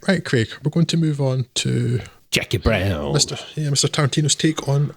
Right, Craig, we're going to move on to Jackie Brown. Mr. Tarantino's take on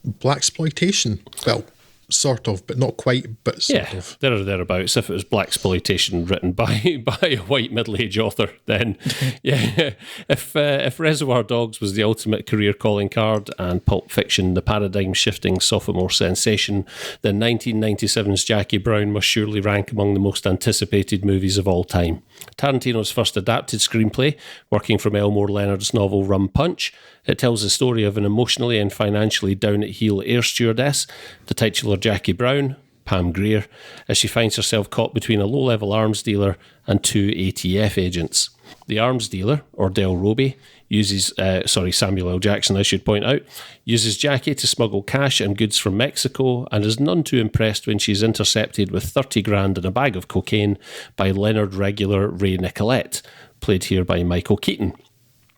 blaxploitation. Well, sort of, but not quite, but sort of. There or thereabouts. If it was blaxploitation written by a white middle-aged author, then yeah. If Reservoir Dogs was the ultimate career calling card and Pulp Fiction the paradigm-shifting sophomore sensation, then 1997's Jackie Brown must surely rank among the most anticipated movies of all time. Tarantino's first adapted screenplay, working from Elmore Leonard's novel Rum Punch, it tells the story of an emotionally and financially down-at-heel air stewardess, the titular Jackie Brown, Pam Grier, as she finds herself caught between a low-level arms dealer and two ATF agents. The arms dealer, Ordell Roby, Samuel L. Jackson, I should point out, uses Jackie to smuggle cash and goods from Mexico and is none too impressed when she's intercepted with 30 grand and a bag of cocaine by Leonard regular Ray Nicolette, played here by Michael Keaton.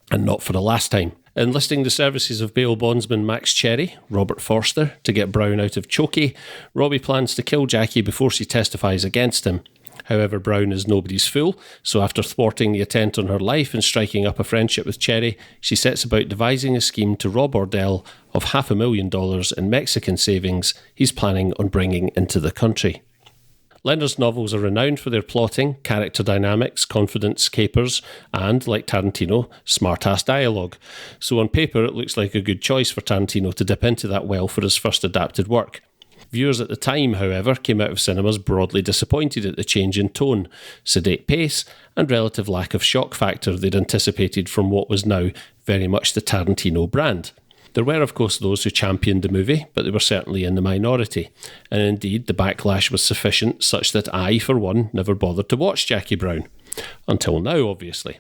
And not for the last time. Enlisting the services of bail bondsman Max Cherry, Robert Forster, to get Brown out of Chokey, Robbie plans to kill Jackie before she testifies against him. However, Brown is nobody's fool, so after thwarting the attempt on her life and striking up a friendship with Cherry, she sets about devising a scheme to rob Ordell of $500,000 in Mexican savings he's planning on bringing into the country. Leonard's novels are renowned for their plotting, character dynamics, confidence, capers, and, like Tarantino, smart-ass dialogue. So on paper, it looks like a good choice for Tarantino to dip into that well for his first adapted work. Viewers at the time, however, came out of cinemas broadly disappointed at the change in tone, sedate pace, and relative lack of shock factor they'd anticipated from what was now very much the Tarantino brand. There were, of course, those who championed the movie, but they were certainly in the minority. And indeed, the backlash was sufficient such that I, for one, never bothered to watch Jackie Brown. Until now, obviously.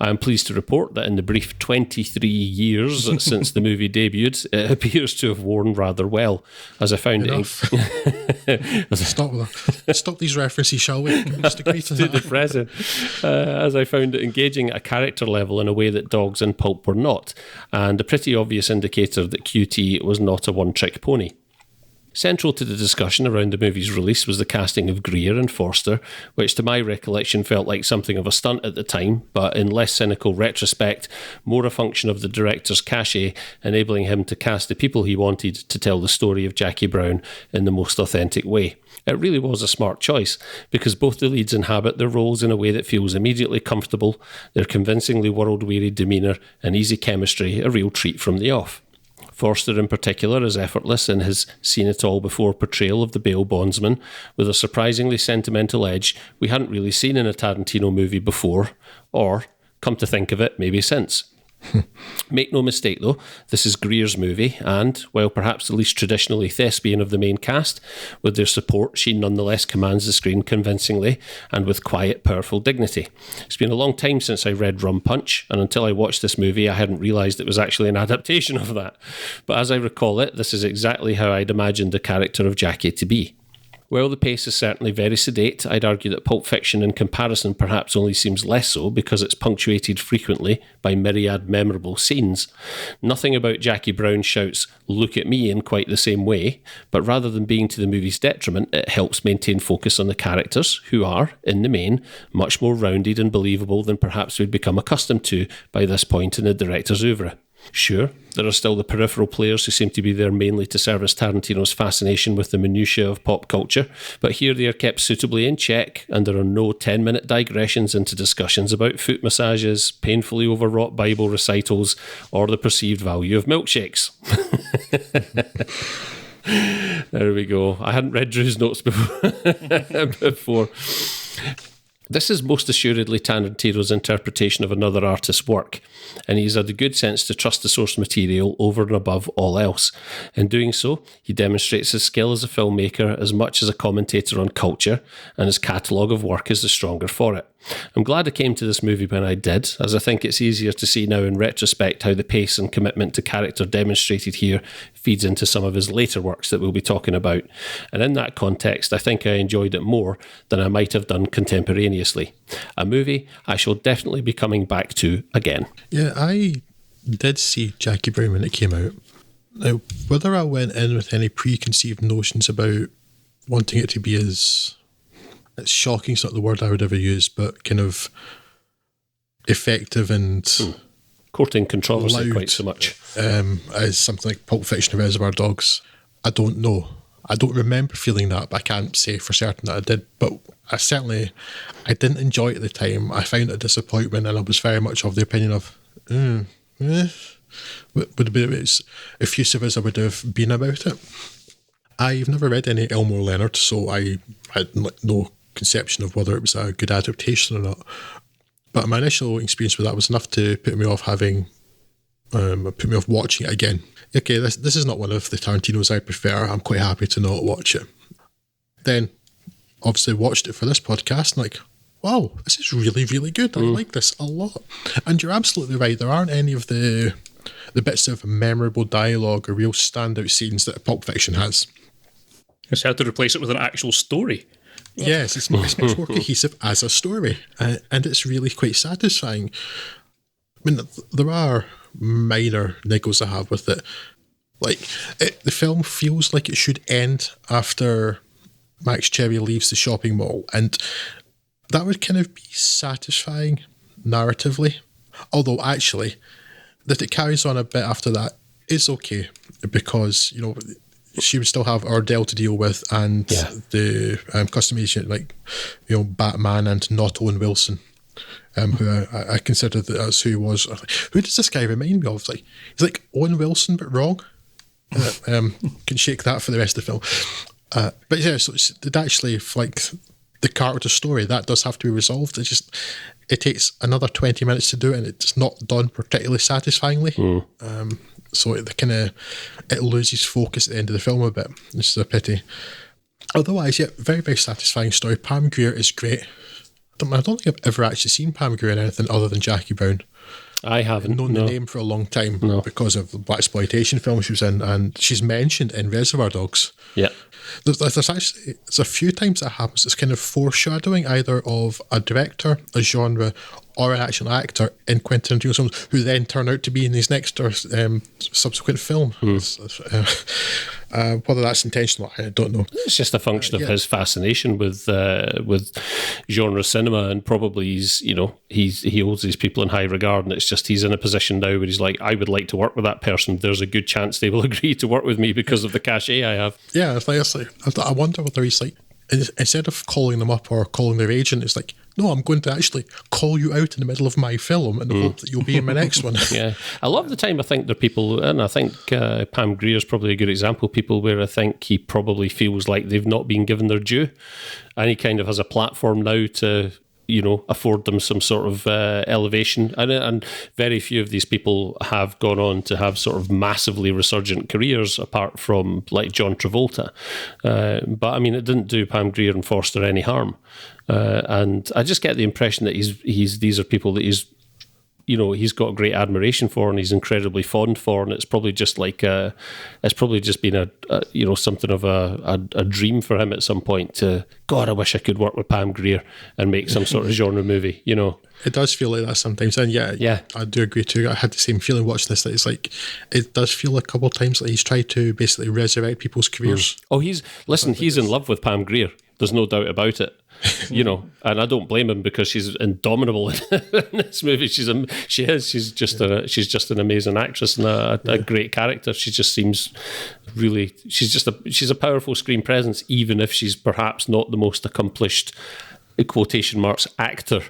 I am pleased to report that in the brief 23 years since the movie debuted, it appears to have worn rather well, as I found Stop these references, shall we? Just agree to that. Depressing. As I found it engaging at a character level in a way that Dogs and Pulp were not, and a pretty obvious indicator that QT was not a one-trick pony. Central to the discussion around the movie's release was the casting of Grier and Forster, which to my recollection felt like something of a stunt at the time, but in less cynical retrospect, more a function of the director's cachet, enabling him to cast the people he wanted to tell the story of Jackie Brown in the most authentic way. It really was a smart choice, because both the leads inhabit their roles in a way that feels immediately comfortable, their convincingly world-weary demeanour and easy chemistry a real treat from the off. Forster in particular is effortless in his seen-it-all-before portrayal of the bail bondsman, with a surprisingly sentimental edge we hadn't really seen in a Tarantino movie before, or, come to think of it, maybe since. Make no mistake though, this is Grier's movie, and, while perhaps the least traditionally thespian of the main cast, with their support she nonetheless commands the screen convincingly and with quiet, powerful dignity. It's been a long time since I read Rum Punch, and until I watched this movie I hadn't realised it was actually an adaptation of that. But as I recall it, this is exactly how I'd imagined the character of Jackie to be. While the pace is certainly very sedate, I'd argue that Pulp Fiction in comparison perhaps only seems less so because it's punctuated frequently by myriad memorable scenes. Nothing about Jackie Brown shouts, "Look at me," in quite the same way, but rather than being to the movie's detriment, it helps maintain focus on the characters, who are, in the main, much more rounded and believable than perhaps we'd become accustomed to by this point in the director's oeuvre. Sure, there are still the peripheral players who seem to be there mainly to service Tarantino's fascination with the minutiae of pop culture, but here they are kept suitably in check, and there are no 10-minute digressions into discussions about foot massages, painfully overwrought Bible recitals, or the perceived value of milkshakes. There we go. I hadn't read Drew's notes before. This is most assuredly Tarantino's interpretation of another artist's work, and he's had the good sense to trust the source material over and above all else. In doing so, he demonstrates his skill as a filmmaker as much as a commentator on culture, and his catalogue of work is the stronger for it. I'm glad I came to this movie when I did, as I think it's easier to see now in retrospect how the pace and commitment to character demonstrated here feeds into some of his later works that we'll be talking about. And in that context, I think I enjoyed it more than I might have done contemporaneously. A movie I shall definitely be coming back to again. Yeah, I did see Jackie Brown when it came out. Now, whether I went in with any preconceived notions about wanting it to be as... It's shocking, it's not the word I would ever use, but kind of effective and courting controversy loud quite so much as something like Pulp Fiction or Reservoir Dogs. I don't know. I don't remember feeling that, but I can't say for certain that I did. But I didn't enjoy it at the time. I found it a disappointment, and I was very much of the opinion of, would be as effusive as I would have been about it. I've never read any Elmore Leonard, so I had no conception of whether it was a good adaptation or not. But my initial experience with that was enough to put me off watching it again. Okay, this is not one of the Tarantinos I prefer. I'm quite happy to not watch it. Then, obviously, watched it for this podcast, and like, wow, this is really, really good. I like this a lot. And you're absolutely right. There aren't any of the bits of memorable dialogue or real standout scenes that Pulp Fiction has. It's had to replace it with an actual story. Yes, it's much more cohesive as a story, and it's really quite satisfying. I mean, there are minor niggles I have with it. Like, the film feels like it should end after Max Cherry leaves the shopping mall, and that would kind of be satisfying narratively. Although, actually, that it carries on a bit after that is okay, because, you know, she would still have Ardell to deal with, and the custom agent, like, you know, Batman, and not Owen Wilson, who I consider that that's who he was. Who does this guy remind me of? Like, he's like Owen Wilson, but wrong. Can shake that for the rest of the film. But yeah, so it actually, like, the character story, that does have to be resolved. It takes another 20 minutes to do it, and it's not done particularly satisfyingly. So it loses focus at the end of the film a bit. This is a pity. Otherwise, yeah, very, very satisfying story. Pam Grier is great. I don't think I've ever actually seen Pam Grier in anything other than Jackie Brown. I haven't known the name for a long time because of the blaxploitation film she was in, and she's mentioned in Reservoir Dogs. Yeah. There's a few times that happens. It's kind of foreshadowing either of a director, a genre, or an actual actor in Quentin Tarantino's films, who then turn out to be in his next or subsequent film. Whether that's intentional, I don't know. It's just a function of his fascination with genre cinema, and probably he holds these people in high regard, and it's just he's in a position now where he's like, I would like to work with that person. There's a good chance they will agree to work with me because of the cachet I have. Yeah, it's like I wonder whether he's like, instead of calling them up or calling their agent, it's like, no, I'm going to actually call you out in the middle of my film in the hope that you'll be in my next one. Yeah. A lot of the time I think there are people, and I think Pam Grier is probably a good example, people where I think he probably feels like they've not been given their due, and he kind of has a platform now to, you know, afford them some sort of elevation. And very few of these people have gone on to have sort of massively resurgent careers, apart from like John Travolta. But I mean, it didn't do Pam Grier and Forster any harm. And I just get the impression that these are people that he's got great admiration for, and he's incredibly fond for, and it's probably just like it's probably just been a something of a dream for him at some point to, God, I wish I could work with Pam Grier and make some sort of genre movie, you know. It does feel like that sometimes, and yeah, I do agree too. I had the same feeling watching this, that it's like, it does feel a couple of times like he's tried to basically resurrect people's careers. Oh, he's in love with Pam Grier. There's no doubt about it. You know, and I don't blame him, because she's indomitable in this movie. She's just an amazing actress and a great character. She just seems really, she's a powerful screen presence, even if she's perhaps not the most accomplished, quotation marks, actor,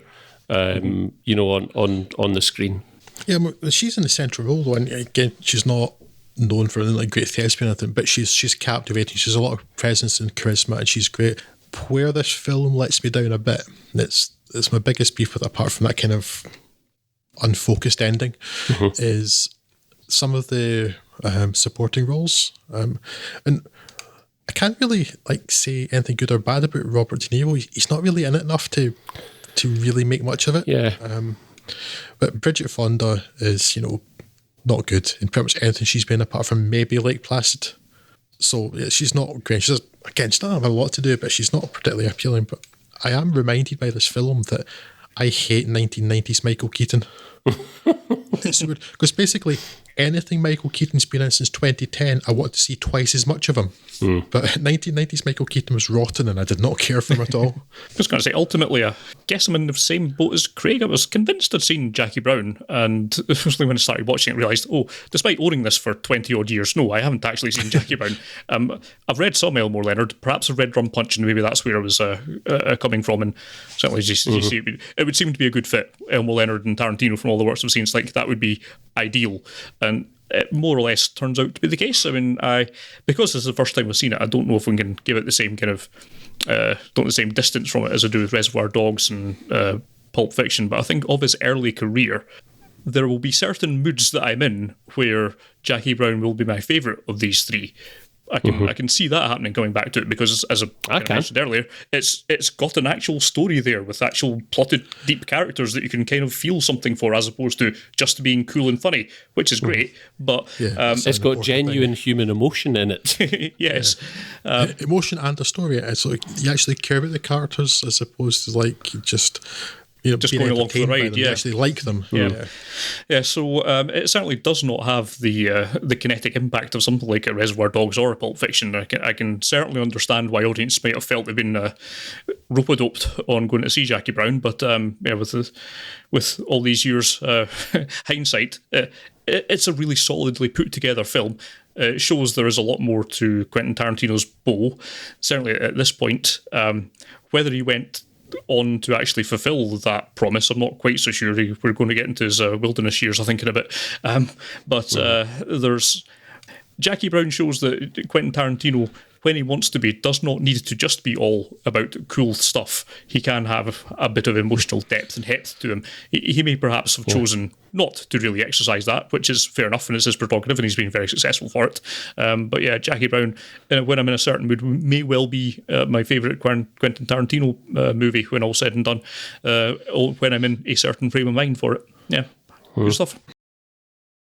on the screen. Yeah, she's in the central role though, and again, she's not known for anything like great thespian or anything, but she's captivating. She's a lot of presence and charisma, and she's great. Where this film lets me down a bit, it's my biggest beef with it, apart from that kind of unfocused ending, is some of the supporting roles. And I can't really say anything good or bad about Robert De Niro. He's not really in it enough to really make much of it. Yeah. But Bridget Fonda is, not good in pretty much anything she's been, apart from maybe Lake Placid. So yeah, she's not great. She doesn't have a lot to do, but she's not particularly appealing. But I am reminded by this film that I hate 1990s Michael Keaton. It's weird, because basically anything Michael Keaton's been in since 2010, I want to see twice as much of him. But 1990s Michael Keaton was rotten, and I did not care for him at all. I was going to say, ultimately, I guess I'm in the same boat as Craig. I was convinced I'd seen Jackie Brown, and especially when I started watching it, realised, despite owning this for 20-odd years, no, I haven't actually seen Jackie Brown. I've read some Elmore Leonard, perhaps I've read Rum Punch, and maybe that's where I was coming from, and certainly as you see, it would seem to be a good fit, Elmore Leonard and Tarantino from all the works I've seen. It's like that would be ideal, and it more or less turns out to be the case. I mean, because this is the first time I've seen it, I don't know if we can give it the same kind of the same distance from it as I do with Reservoir Dogs and Pulp Fiction. But I think of his early career, there will be certain moods that I'm in where Jackie Brown will be my favourite of these three. I can see that happening going back to it, because as I mentioned earlier, it's got an actual story there with actual plotted deep characters that you can kind of feel something for, as opposed to just being cool and funny, which is great. But it's got genuine human emotion in it. Yes, emotion and a story. It's like you actually care about the characters as opposed to like just just going along for the ride. You actually like them. Yeah. So it certainly does not have the kinetic impact of something like a Reservoir Dogs or a Pulp Fiction. I can certainly understand why audience might have felt they've been rope-a-doped on going to see Jackie Brown, but with all these years hindsight, it's a really solidly put together film. It shows there is a lot more to Quentin Tarantino's bow, certainly at this point. Whether he went on to actually fulfill that promise, I'm not quite so sure. We're going to get into his wilderness years, I think, in a bit. But there's Jackie Brown shows that Quentin Tarantino, when he wants to be, does not need to just be all about cool stuff. He can have a bit of emotional depth and heft to him. He may perhaps have chosen not to really exercise that, which is fair enough, and it's his prerogative, and he's been very successful for it. But yeah, Jackie Brown, when I'm in a certain mood, may well be my favourite Quentin Tarantino movie when all's said and done, when I'm in a certain frame of mind for it. Yeah, good stuff.